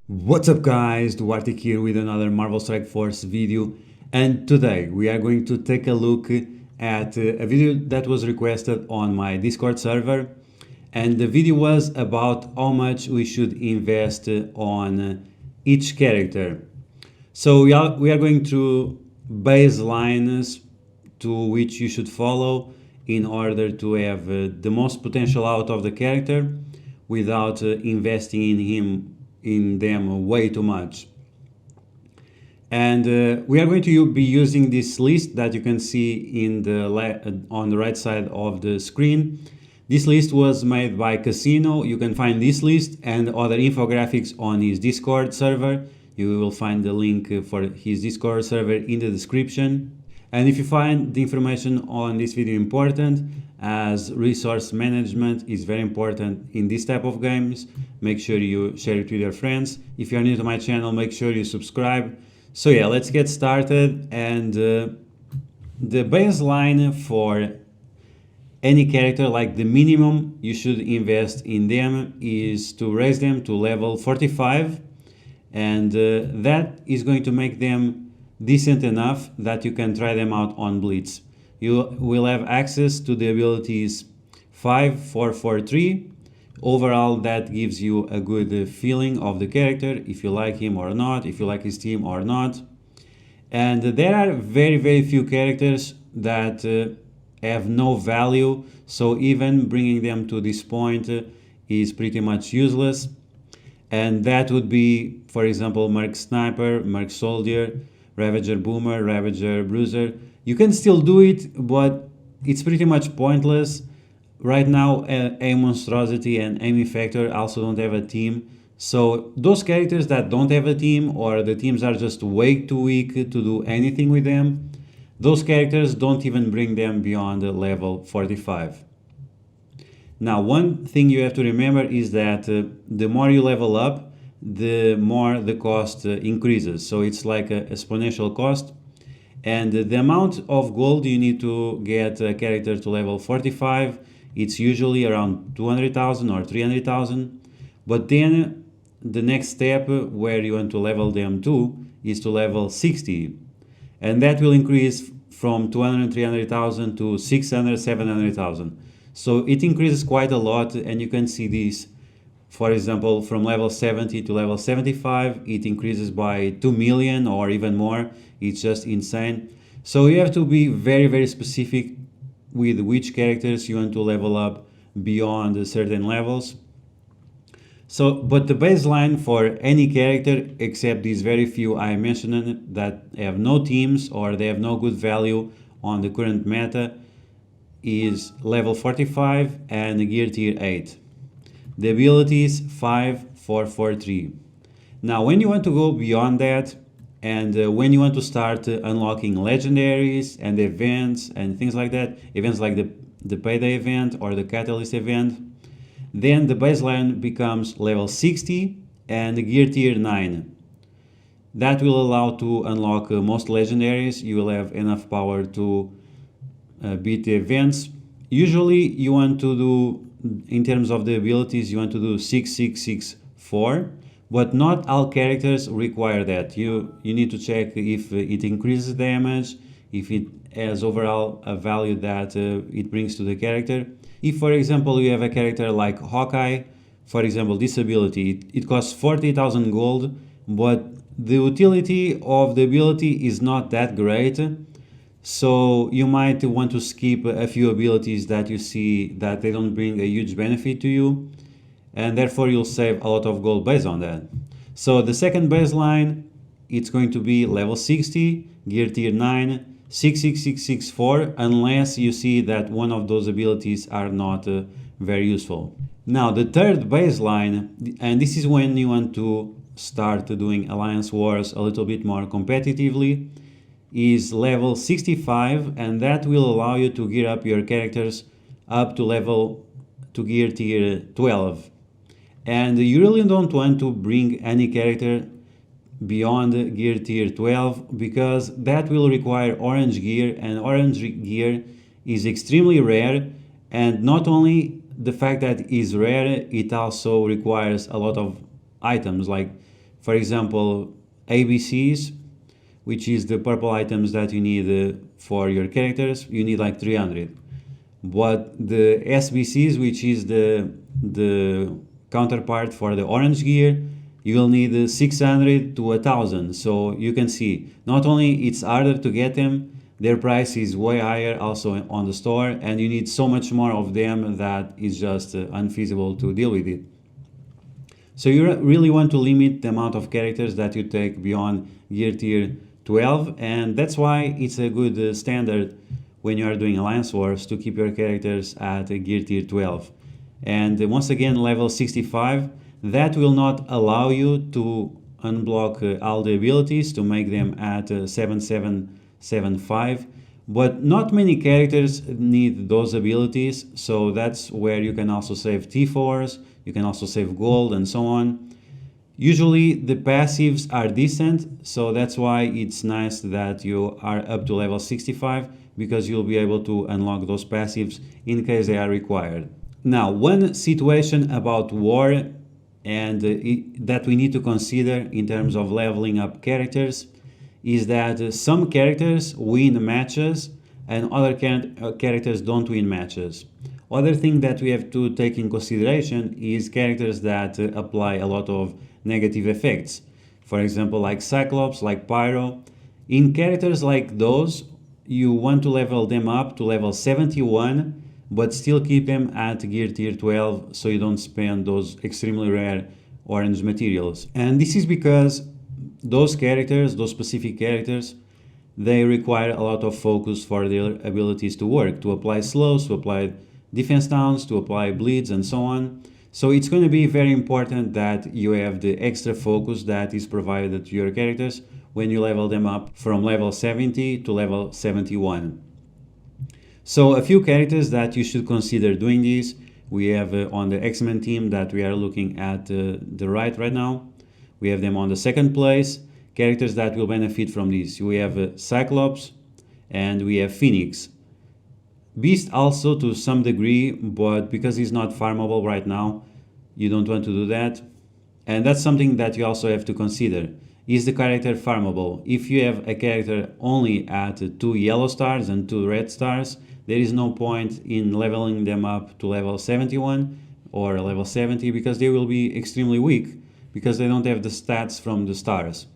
What's up guys, Duarte here with another Marvel Strike Force video, and today we are going to take a look at a video that was requested on my Discord server, and the video was about how much we should invest on each character. So we are going through baselines to which you should follow in order to have the most potential out of the character without investing in them way too much. And we are going to be using this list that you can see in on the right side of the screen. This list was made by Casino. You can find this list and other infographics on his Discord server. You will find the link for his Discord server in the description. And if you find the information on this video important, as resource management is very important in this type of games, make sure you share it with your friends. If you are new to my channel, make sure you subscribe. So yeah, let's get started. And the baseline for any character, like the minimum you should invest in them, is to raise them to level 45, and that is going to make them decent enough that you can try them out on Blitz. You will have access to the abilities 5, 4, 4, 3. Overall, that gives you a good feeling of the character, if you like him or not, if you like his team or not. And there are very few characters that have no value, so even bringing them to this point is pretty much useless. And that would be, for example, Merc Sniper, Merc Soldier, Ravager Boomer, Ravager Bruiser. You can still do it, but it's pretty much pointless. Right now, A Monstrosity and Aim Effector also don't have a team. So those characters that don't have a team, or the teams are just way too weak to do anything with them, those characters don't even bring them beyond level 45. Now, one thing you have to remember is that the more you level up, the more the cost increases. So it's like an exponential cost. And the amount of gold you need to get a character to level 45, it's usually around 200,000 or 300,000. But then the next step where you want to level them to is to level 60. And that will increase from 200, 300,000 to 600, 700,000. So it increases quite a lot, and you can see this. For example, from level 70 to level 75, it increases by 2 million or even more. It's just insane. So you have to be very specific with which characters you want to level up beyond certain levels. So, but the baseline for any character, except these very few I mentioned that have no teams or they have no good value on the current meta, is level 45 and gear tier 8. The ability is 5, 4, 4, 3. Now, when you want to go beyond that, and when you want to start unlocking legendaries and events and things like that, events like the payday event or the catalyst event, then the baseline becomes level 60 and gear tier 9. That will allow to unlock most legendaries. You will have enough power to beat the events. Usually you want to do, in terms of the abilities, you want to do 6, 6, 6, 4, but not all characters require that. You need to check if it increases damage, if it has overall a value that it brings to the character. If, for example, you have a character like Hawkeye, for example, this ability, it costs 40,000 gold, but the utility of the ability is not that great. So you might want to skip a few abilities that you see that they don't bring a huge benefit to you, and therefore you'll save a lot of gold based on that. So the second baseline, it's going to be level 60, gear tier 9, 66664, unless you see that one of those abilities are not very useful. Now the third baseline, and this is when you want to start doing alliance wars a little bit more competitively, is level 65, and that will allow you to gear up your characters up to gear tier 12. And you really don't want to bring any character beyond gear tier 12, because that will require orange gear, and orange gear is extremely rare. And not only the fact that it is rare, it also requires a lot of items like For example, ABCs, which is the purple items that you need for your characters, you need like 300. But the SBCs, which is the counterpart for the orange gear, you will need 600 to 1000. So you can see, not only it's harder to get them, their price is way higher also on the store, and you need so much more of them that it's just unfeasible to deal with it. So you really want to limit the amount of characters that you take beyond gear tier 12, and that's why it's a good standard when you are doing Alliance Wars to keep your characters at gear tier 12. And once again, level 65, that will not allow you to unblock all the abilities to make them at 7775, but not many characters need those abilities, so that's where you can also save T4s, you can also save gold and so on. Usually the passives are decent, so that's why it's nice that you are up to level 65, because you'll be able to unlock those passives in case they are required. Now, one situation about war and that we need to consider in terms of leveling up characters is that some characters win matches and other characters don't win matches. Other thing that we have to take in consideration is characters that apply a lot of negative effects. For example, like Cyclops, like Pyro. In characters like those, you want to level them up to level 71, but still keep them at gear tier 12 so you don't spend those extremely rare orange materials. And this is because those characters, those specific characters, they require a lot of focus for their abilities to work, to apply slows, to apply defense downs, to apply bleeds and so on. So it's going to be very important that you have the extra focus that is provided to your characters when you level them up from level 70 to level 71. So a few characters that you should consider doing this, we have on the X-Men team that we are looking at the right now. We have them on the second place. Characters that will benefit from this. We have Cyclops and we have Phoenix. Beast also to some degree, but because he's not farmable right now, you don't want to do that. And that's something that you also have to consider. Is the character farmable? If you have a character only at 2 yellow stars and 2 red stars, there is no point in leveling them up to level 71 or level 70 because they will be extremely weak because they don't have the stats from the stars.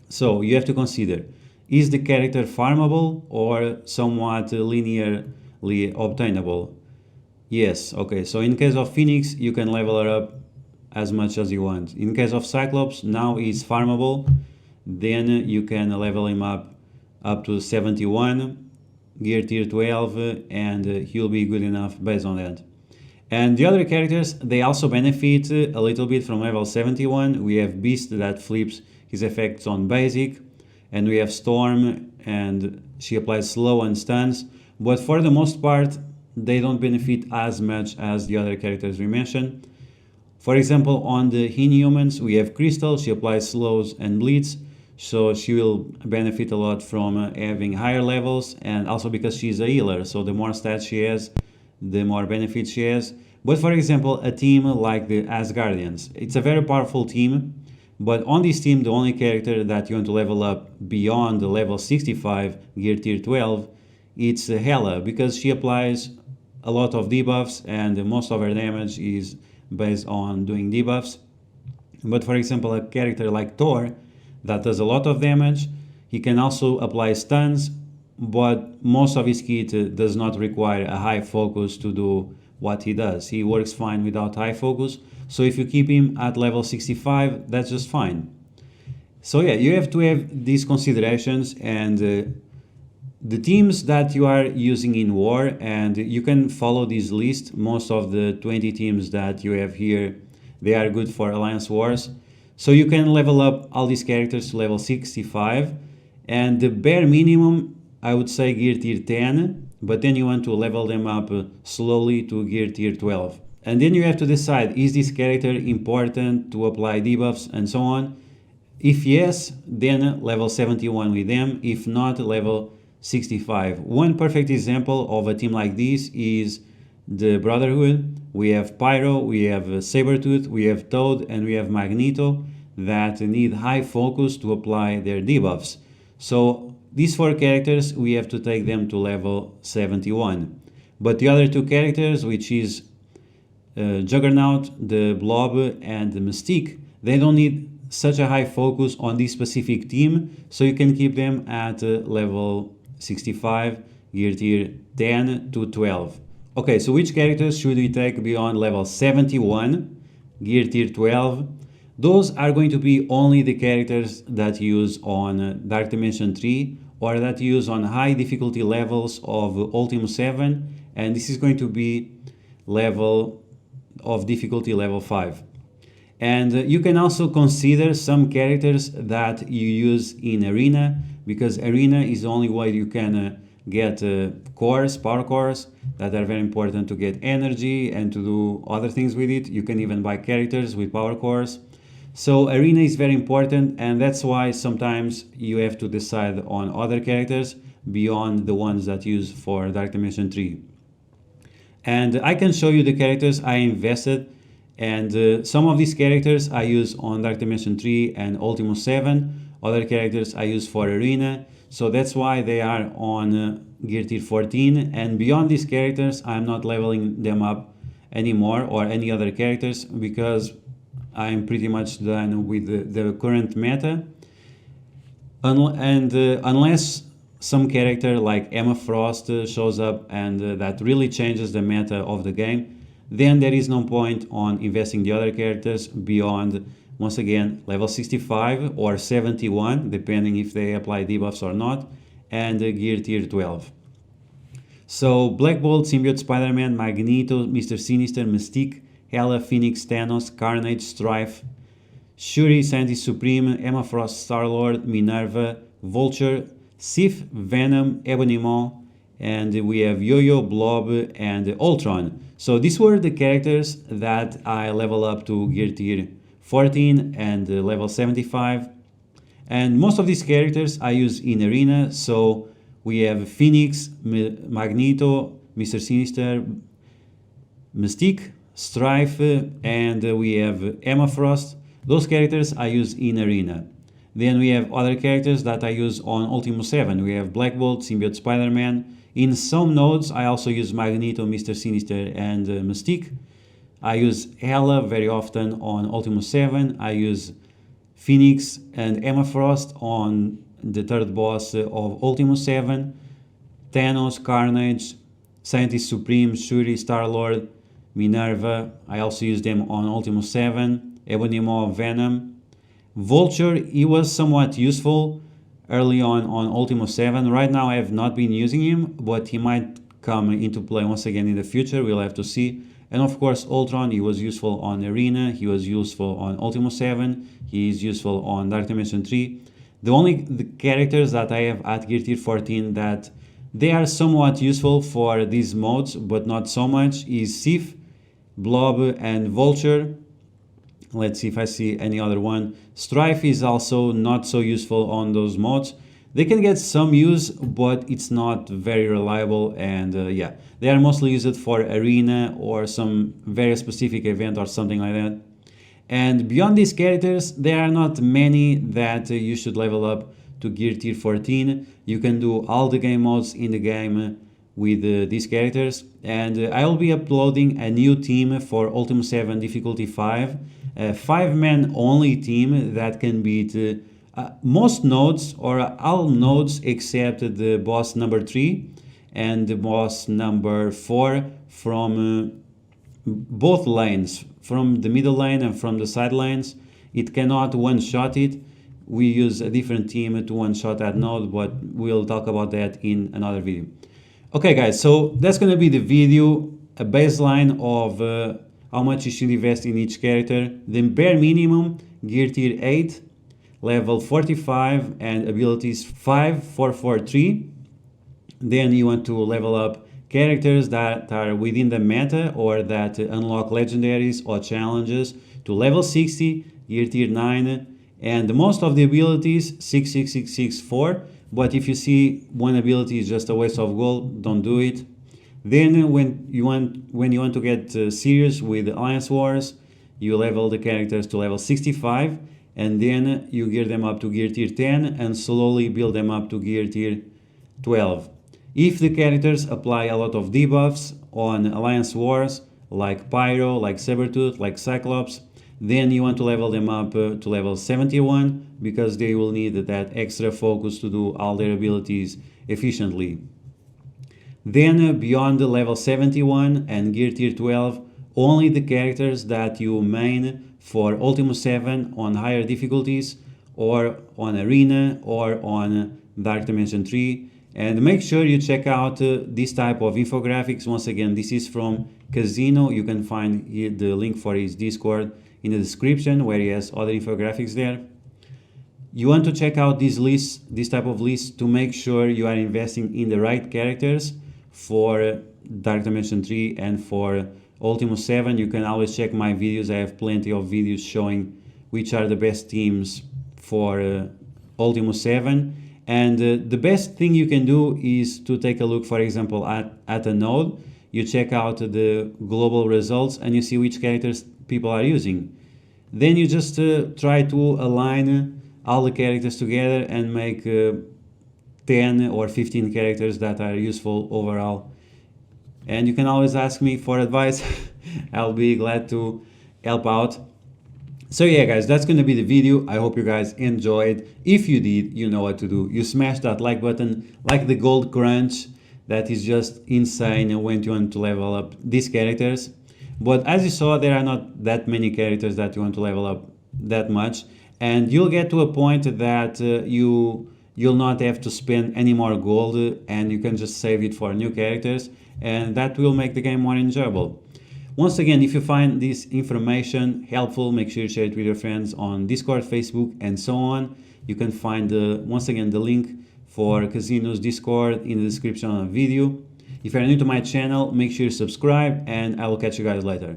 So you have to consider, is the character farmable or somewhat linearly obtainable? Yes, okay, so in case of Phoenix, you can level her up as much as you want. In case of Cyclops, now he's farmable, then you can level him up to 71, gear tier 12, and he'll be good enough based on that. And the other characters, they also benefit a little bit from level 71. We have Beast that flips his effects on basic, and we have Storm and she applies slow and stuns, but for the most part they don't benefit as much as the other characters we mentioned. For example, on the Inhumans we have Crystal, she applies slows and bleeds, so she will benefit a lot from having higher levels, and also because she's a healer, so the more stats she has, the more benefits she has. But for example, a team like the Asgardians, it's a very powerful team, but on this team the only character that you want to level up beyond the level 65 gear tier 12, it's Hela, because she applies a lot of debuffs and most of her damage is based on doing debuffs. But for example, a character like Thor that does a lot of damage, he can also apply stuns, but most of his kit does not require a high focus to do what he does. He works fine without high focus, so if you keep him at level 65, that's just fine. So yeah, you have to have these considerations, and the teams that you are using in war, and you can follow this list. Most of the 20 teams that you have here, they are good for Alliance Wars. So you can level up all these characters to level 65, and the bare minimum, I would say gear tier 10, but then you want to level them up slowly to gear tier 12. And then you have to decide, is this character important to apply debuffs and so on? If yes, then level 71 with them. If not, level 65. One perfect example of a team like this is the Brotherhood. We have Pyro, we have Sabretooth, we have Toad, and we have Magneto. that need high focus to apply their debuffs. So these 4 characters, we have to take them to level 71. But the other 2 characters, which is Juggernaut, the Blob, and the Mystique, they don't need such a high focus on this specific team, so you can keep them at level 65, gear tier 10 to 12. Okay, so which characters should we take beyond level 71, gear tier 12? Those are going to be only the characters that use on Dark Dimension 3 or that use on high difficulty levels of Ultimo 7, and this is going to be level of difficulty level 5. And you can also consider some characters that you use in Arena, because Arena is the only way you can get cores, power cores, that are very important to get energy and to do other things with it. You can even buy characters with power cores. So Arena is very important, and that's why sometimes you have to decide on other characters beyond the ones that you use for Dark Dimension 3. And I can show you the characters I invested, and some of these characters I use on Dark Dimension 3 and Ultimo 7, other characters I use for Arena, so that's why they are on Gear Tier 14, and beyond these characters I'm not leveling them up anymore, or any other characters, because I'm pretty much done with the current meta. Unless some character like Emma Frost shows up and that really changes the meta of the game, then there is no point on investing the other characters beyond, once again, level 65 or 71, depending if they apply debuffs or not, and gear tier 12. So Black Bolt, Symbiote, Spider-Man, Magneto, Mr. Sinister, Mystique, Hela, Phoenix, Thanos, Carnage, Strife, Shuri, Scientist Supreme, Emma Frost, Star-Lord, Minerva, Vulture, Sif, Venom, Ebony Maw, and we have Yo-Yo, Blob, and Ultron. So these were the characters that I level up to gear tier 14 and level 75. And most of these characters I use in Arena. So we have Phoenix, Magneto, Mr. Sinister, Mystique, Strife, and we have Emma Frost. Those characters I use in Arena. Then we have other characters that I use on Ultimo 7. We have Black Bolt, Symbiote, Spider-Man. In some nodes, I also use Magneto, Mr. Sinister, and Mystique. I use Hela very often on Ultimo 7. I use Phoenix and Emma Frost on the third boss of Ultimo 7. Thanos, Carnage, Scientist Supreme, Shuri, Star-Lord, Minerva. I also use them on Ultimo 7. Ebony Maw, Venom. Vulture, he was somewhat useful early on Ultimo 7. Right now I have not been using him, but he might come into play once again in the future. We'll have to see. And of course Ultron, he was useful on Arena, he was useful on Ultimo 7, he is useful on Dark Dimension 3. The characters that I have at Gear Tier 14 that they are somewhat useful for these modes, but not so much, is Sif, Blob, and Vulture. Let's see if I see any other one. Strife is also not so useful on those modes. They can get some use, but it's not very reliable, and yeah, they are mostly used for Arena or some very specific event or something like that. And beyond these characters, there are not many that you should level up to Gear Tier 14. You can do all the game modes in the game with these characters, and I will be uploading a new team for Ultimo 7 difficulty 5, a 5-man only team that can beat most nodes, or all nodes except the boss number 3 and the boss number 4 from both lanes, from the middle lane and from the side lanes. It cannot one-shot it. We use a different team to one-shot that node, but we'll talk about that in another video. Okay guys, so that's gonna be the video, a baseline of how much you should invest in each character. The bare minimum, Gear Tier 8, level 45 and abilities 5, 4, 4, 3. Then you want to level up characters that are within the meta or that unlock legendaries or challenges to level 60, Gear Tier 9, and most of the abilities 6, 6, 6, 6, 4. But if you see one ability is just a waste of gold, don't do it. Then when you want to get serious with Alliance Wars, you level the characters to level 65, and then you gear them up to gear tier 10 and slowly build them up to gear tier 12. If the characters apply a lot of debuffs on Alliance Wars, like Pyro, like Sabertooth, like Cyclops, then you want to level them up to level 71 because they will need that extra focus to do all their abilities efficiently. Then beyond the level 71 and gear tier 12, only the characters that you main for Ultimus 7 on higher difficulties or on Arena or on Dark Dimension 3. And make sure you check out this type of infographics. Once again, this is from Casino. You can find the link for his Discord in the description where he has other infographics there. You want to check out these lists, this type of lists, to make sure you are investing in the right characters for Dark Dimension 3 and for Ultimus 7. You can always check my videos. I have plenty of videos showing which are the best teams for Ultimus 7. And the best thing you can do is to take a look, for example, at a node. You check out the global results and you see which characters people are using. Then you just try to align all the characters together and make 10 or 15 characters that are useful overall. And you can always ask me for advice. I'll be glad to help out. So yeah guys, that's gonna be the video. I hope you guys enjoyed. If you did, you know what to do. You smash that like button, like the gold crunch. That is just insane when you want to level up these characters. But as you saw, there are not that many characters that you want to level up that much. And you'll get to a point that you'll not have to spend any more gold and you can just save it for new characters. And that will make the game more enjoyable. Once again, if you find this information helpful, make sure you share it with your friends on Discord, Facebook, and so on. You can find, once again, the link for Casino's Discord in the description of the video. If you're new to my channel, make sure you subscribe, and I will catch you guys later.